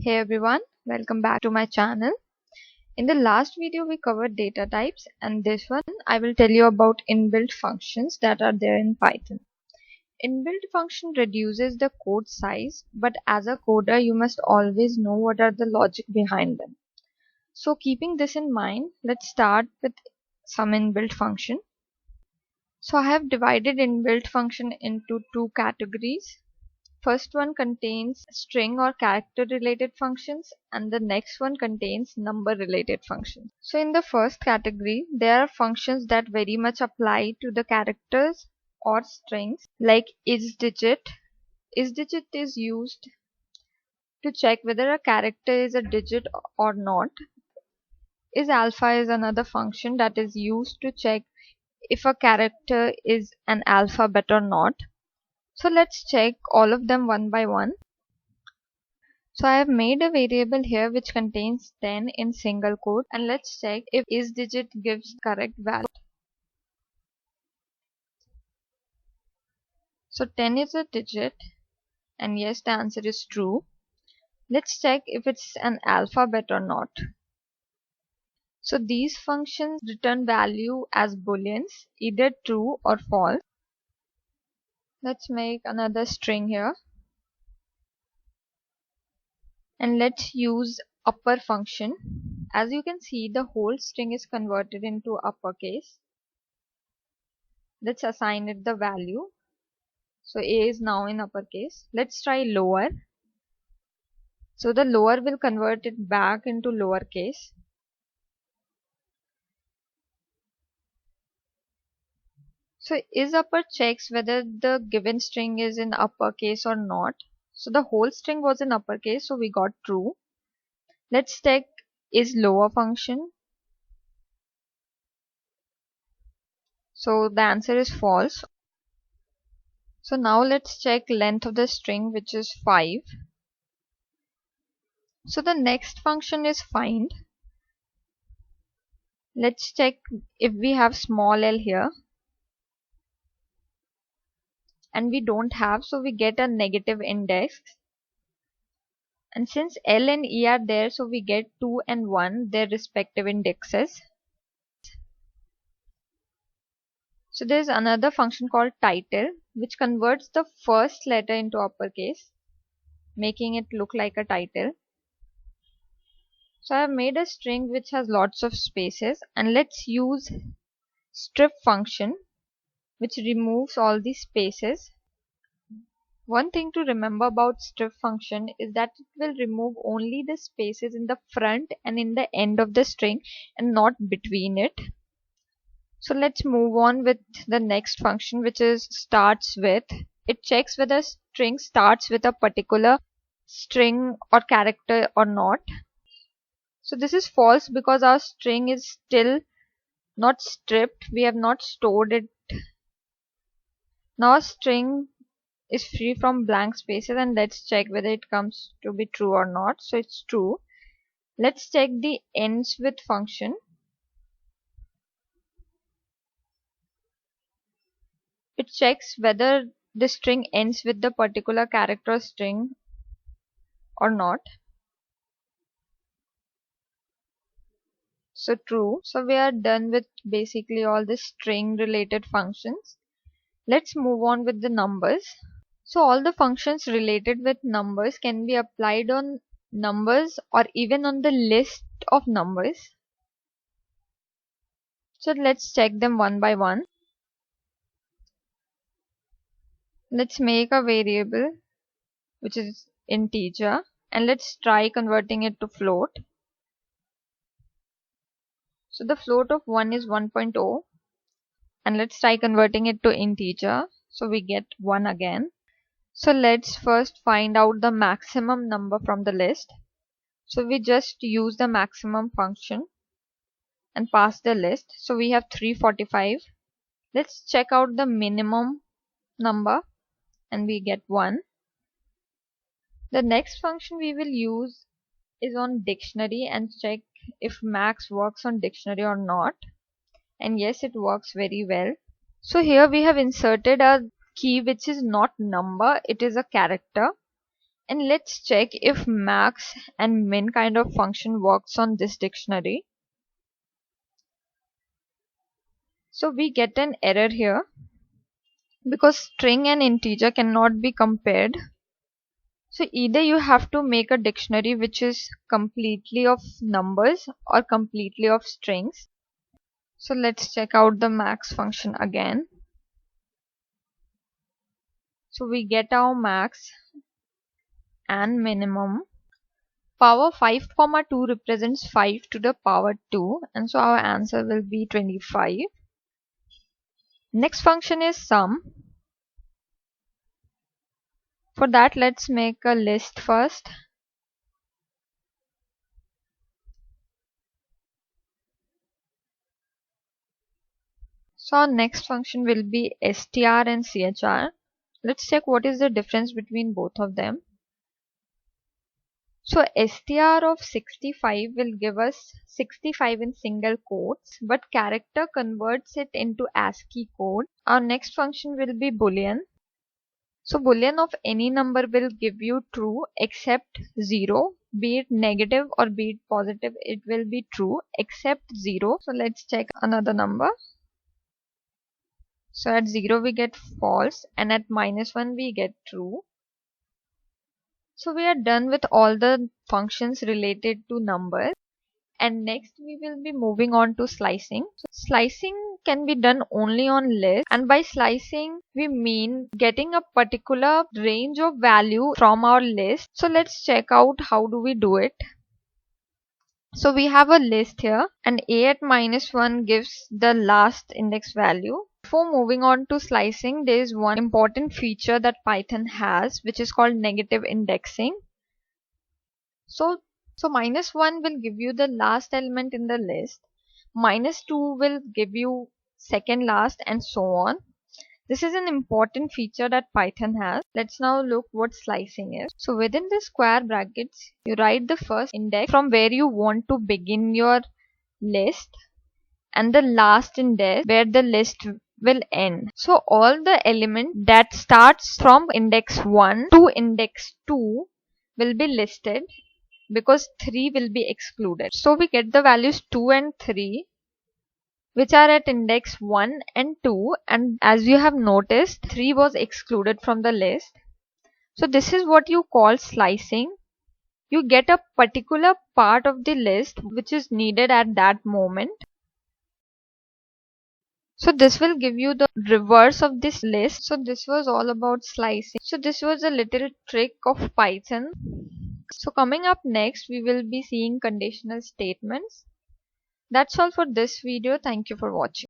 Hey everyone, welcome back to my channel. In the last video we covered data types, and this one I will tell you about inbuilt functions that are there in Python. Inbuilt function reduces the code size, but as a coder you must always know what are the logic behind them. So keeping this in mind, let's start with some inbuilt function. So I have divided inbuilt function into two categories. First one contains string or character related functions, and the next one contains number related functions. So in the first category, there are functions that very much apply to the characters or strings, like isDigit. IsDigit is used to check whether a character is a digit or not. IsAlpha is another function that is used to check if a character is an alphabet or not. So let's check all of them one by one. So I have made a variable here which contains 10 in single quote, and let's check if isDigit gives correct value. So 10 is a digit, and yes, the answer is true. Let's check if it's an alphabet or not. So these functions return value as booleans, either true or false. Let's make another string here. And let's use upper function. As you can see, the whole string is converted into uppercase. Let's assign it the value. So A is now in uppercase. Let's try lower. So the lower will convert it back into lowercase. So isUpper checks whether the given string is in uppercase or not. So the whole string was in uppercase, so we got true. Let's check isLower function. So the answer is false. So now let's check length of the string, which is 5. So the next function is find. Let's check if we have small l here. And we don't have, so we get a negative index. And since L and E are there, so we get 2 and 1, their respective indexes. So there's another function called title, which converts the first letter into uppercase, making it look like a title. So I have made a string which has lots of spaces, and let's use strip function, which removes all these spaces. One thing to remember about strip function is that it will remove only the spaces in the front and in the end of the string and not between it. So let's move on with the next function, which is starts with. It checks whether string starts with a particular string or character or not. So this is false because our string is still not stripped. We have not stored it. Now our string is free from blank spaces, and let's check whether it comes to be true or not. So it's true. Let's check the ends with function. It checks whether the string ends with the particular character string or not. So true. So we are done with basically all the string related functions. Let's move on with the numbers. So all the functions related with numbers can be applied on numbers or even on the list of numbers. So let's check them one by one. Let's make a variable which is integer, and let's try converting it to float. So the float of 1 is 1.0, and let's try converting it to integer. So we get 1 again. So let's first find out the maximum number from the list. So we just use the maximum function and pass the list. So we have 345. Let's check out the minimum number, and we get 1. The next function we will use is on dictionary and check if max works on dictionary or not. And yes, it works very well. So here we have inserted a key which is not number, it is a character. And let's check if max and min kind of function works on this dictionary. So we get an error here because string and integer cannot be compared. So either you have to make a dictionary which is completely of numbers or completely of strings. So let's check out the max function again. So we get our max and minimum. Power 5, 2 represents 5 to the power 2, and so our answer will be 25. Next function is sum. For that, let's make a list first. So our next function will be str and chr. Let's check what is the difference between both of them. So str of 65 will give us 65 in single quotes, but character converts it into ASCII code. Our next function will be boolean. So boolean of any number will give you true except 0, be it negative or be it positive, it will be true except 0. So let's check another number. So at 0 we get false and at -1 we get true. So we are done with all the functions related to numbers, and next we will be moving on to slicing. So slicing can be done only on lists, and by slicing we mean getting a particular range of value from our list. So let's check out how do we do it. So we have a list here and a at -1 gives the last index value. Before moving on to slicing, there is one important feature that Python has, which is called negative indexing. So -1 will give you the last element in the list, -2 will give you second last, and so on. This is an important feature that Python has. Let's now look what slicing is. So within the square brackets, you write the first index from where you want to begin your list and the last index where the list will end. So all the element that starts from index 1 to index 2 will be listed because 3 will be excluded. So we get the values 2 and 3 which are at index 1 and 2, and as you have noticed 3 was excluded from the list. So this is what you call slicing. You get a particular part of the list which is needed at that moment. So this will give you the reverse of this list. So this was all about slicing. So this was a little trick of Python. So coming up next, we will be seeing conditional statements. That's all for this video. Thank you for watching.